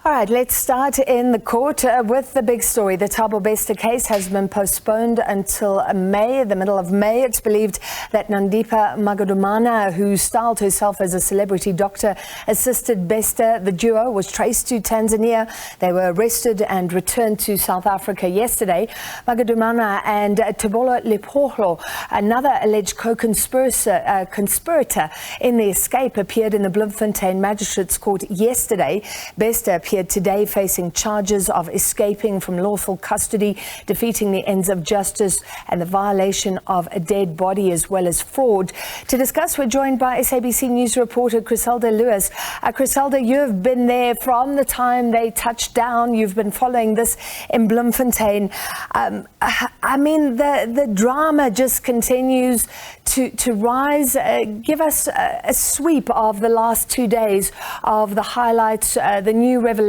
All right, let's start in the court with the big story. The Thabo Bester case has been postponed until May, the middle of May. It's believed that Nandipa Magudumana, who styled herself as a celebrity doctor, assisted Bester. The duo was traced to Tanzania. They were arrested and returned to South Africa yesterday. Magudumana and Thabo Bester, another alleged co-conspirator in the escape, appeared in the Bloemfontein Magistrates Court yesterday. Bester appeared today facing charges of escaping from lawful custody, defeating the ends of justice and the violation of a dead body, as well as fraud. To discuss, we're joined by SABC News reporter Chriselda Lewis. Chriselda, you've been there from the time they touched down. You've been following this in Bloemfontein. I mean, the drama just continues to rise. Give us a sweep of the last 2 days of the highlights, the new revelations,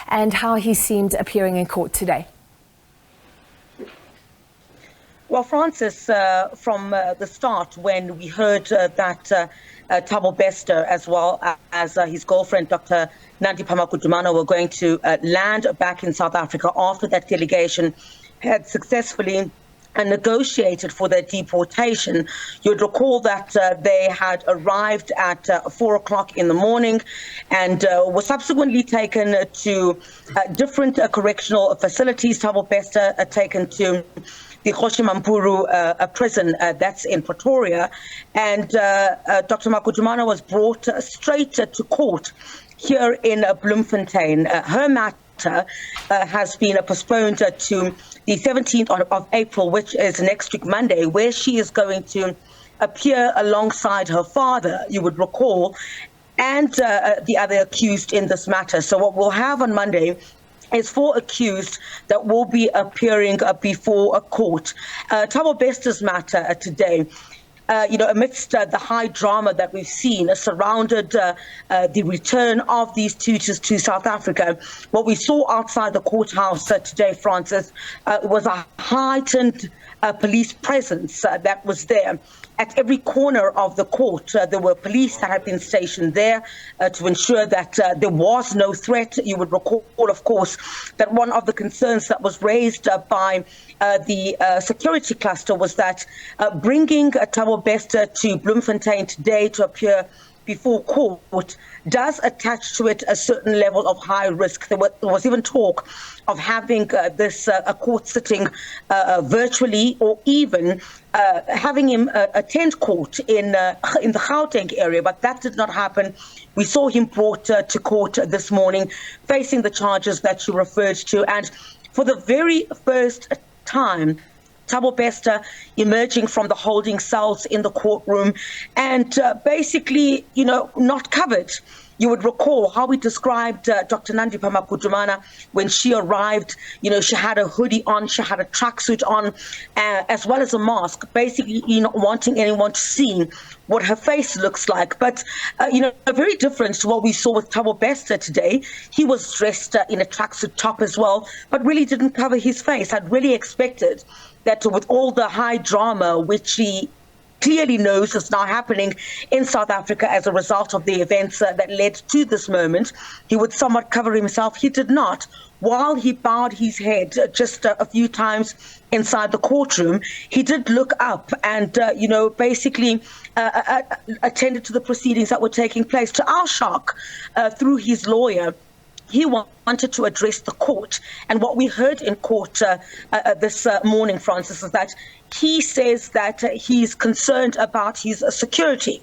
and how he seemed appearing in court today. Well, Francis, from the start, when we heard that Thabo Bester, as well as his girlfriend, Dr. Nandipa Magudumana, were going to land back in South Africa after that delegation had successfully negotiated for their deportation. You'd recall that they had arrived at 4 o'clock in the morning and were subsequently taken to different correctional facilities. Thabo Bester taken to the Kgosimampuru prison that's in Pretoria, and Dr. Magudumana was brought straight to court here in Bloemfontein. Her matter has been postponed to the 17th of April, which is next week, Monday, where she is going to appear alongside her father, you would recall, and the other accused in this matter. So what we'll have on Monday is 4 accused that will be appearing before a court. Thabo Bester's matter today, amidst the high drama that we've seen surrounded the return of these tutors to South Africa, what we saw outside the courthouse today, Francis, was a heightened police presence that was there. At every corner of the court, there were police that had been stationed there to ensure that there was no threat. You would recall, of course, that one of the concerns that was raised by the security cluster was that bringing Thabo Bester to Bloemfontein today to appear before court does attach to it a certain level of high risk. There was even talk of having this court sitting virtually, or even having him attend court in the Gauteng area, but that did not happen. We saw him brought to court this morning, facing the charges that you referred to, and for the very first time, Thabo Bester emerging from the holding cells in the courtroom and basically, not covered. You would recall how we described Dr. Nandipa Magudumana when she arrived. She had a hoodie on, she had a tracksuit on, as well as a mask, basically not wanting anyone to see what her face looks like. But, very different to what we saw with Thabo Bester today. He was dressed in a tracksuit top as well, but really didn't cover his face. I'd really expected that with all the high drama, which he clearly knows is now happening in South Africa as a result of the events that led to this moment, he would somewhat cover himself. He did not. While he bowed his head just a few times inside the courtroom, he did look up and, basically attended to the proceedings that were taking place. To our shock, through his lawyer, he wanted to address the court. And what we heard in court this morning, Francis, is that he says that he's concerned about his security.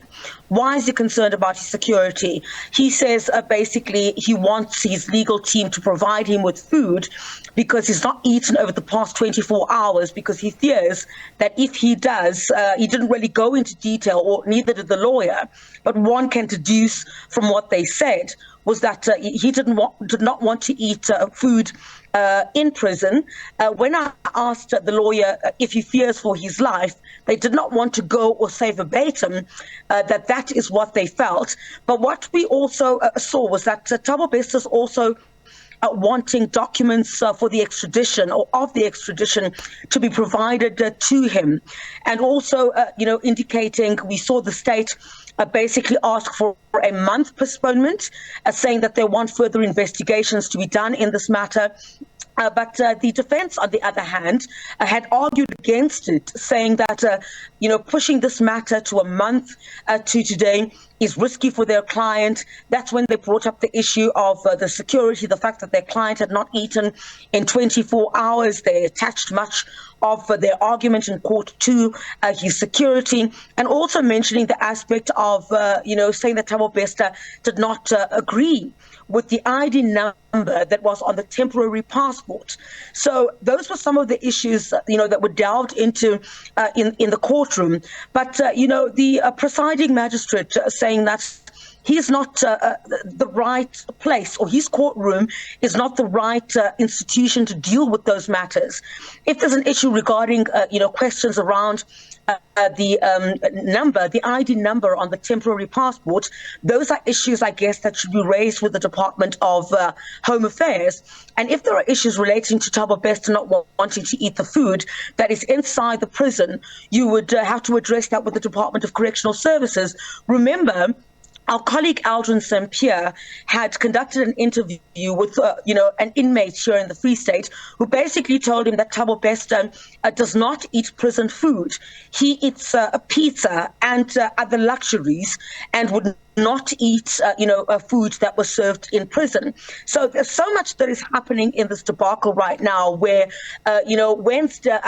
Why is he concerned about his security? He says basically he wants his legal team to provide him with food because he's not eaten over the past 24 hours, because he fears that if he does, he didn't really go into detail, or neither did the lawyer, but one can deduce from what they said was that he did not want to eat food in prison. When I asked the lawyer if he fears for his life, they did not want to go or say verbatim that is what they felt. But what we also saw was that Thabo Bester is also wanting documents for the extradition, or of the extradition, to be provided to him. And also, indicating, we saw the state basically ask for a month postponement, saying that they want further investigations to be done in this matter. But the defense, on the other hand, had argued against it, saying that, pushing this matter to a month to today is risky for their client. That's when they brought up the issue of the security, the fact that their client had not eaten in 24 hours. They attached much of their argument in court to his security, and also mentioning the aspect of, saying that Thabo Bester did not agree with the ID number that was on the temporary passport. So those were some of the issues, that were delved into in the courtroom. But, the presiding magistrate saying that he's not the right place, or his courtroom is not the right institution to deal with those matters. If there's an issue regarding, questions around the number, the ID number on the temporary passport, those are issues, I guess, that should be raised with the Department of Home Affairs. And if there are issues relating to Thabo Bester not wanting to eat the food that is inside the prison, you would have to address that with the Department of Correctional Services. Remember, our colleague Aldrin St. Pierre had conducted an interview with, an inmate here in the Free State, who basically told him that Thabo Bester does not eat prison food. He eats a pizza and other luxuries, and would not eat, food that was served in prison. So there's so much that is happening in this debacle right now, where, Wednesday,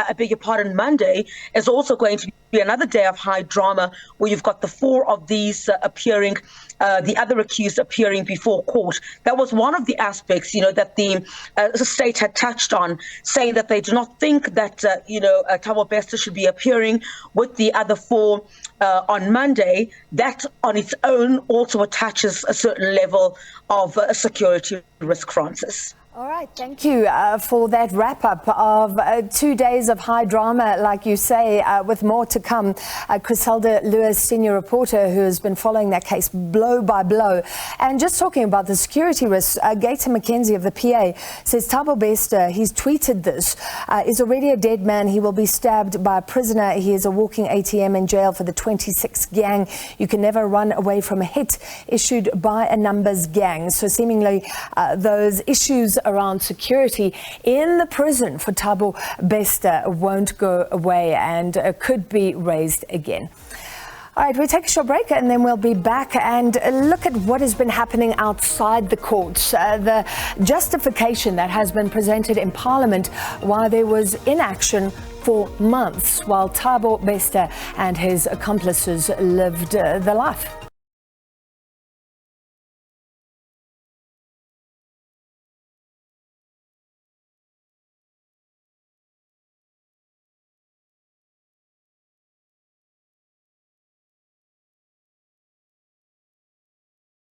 Monday is also going to be another day of high drama, where you've got the four of these appearing, the other accused appearing before court. That was one of the aspects, that the state had touched on, saying that they do not think that, Thabo Bester should be appearing with the other four on Monday. That on its own also attaches a certain level of security risk, Francis. All right, thank you for that wrap-up of 2 days of high drama, like you say, with more to come. Chriselda Lewis, senior reporter, who has been following that case blow by blow. And just talking about the security risks, Gator McKenzie of the PA says Thabo Bester, he's tweeted this, is already a dead man. He will be stabbed by a prisoner. He is a walking ATM in jail for the 26 gang. You can never run away from a hit issued by a numbers gang. So seemingly those issues around security in the prison for Thabo Bester won't go away and could be raised again. All right, we'll take a short break and then we'll be back and look at what has been happening outside the courts. The justification that has been presented in Parliament while there was inaction for months while Thabo Bester and his accomplices lived their life.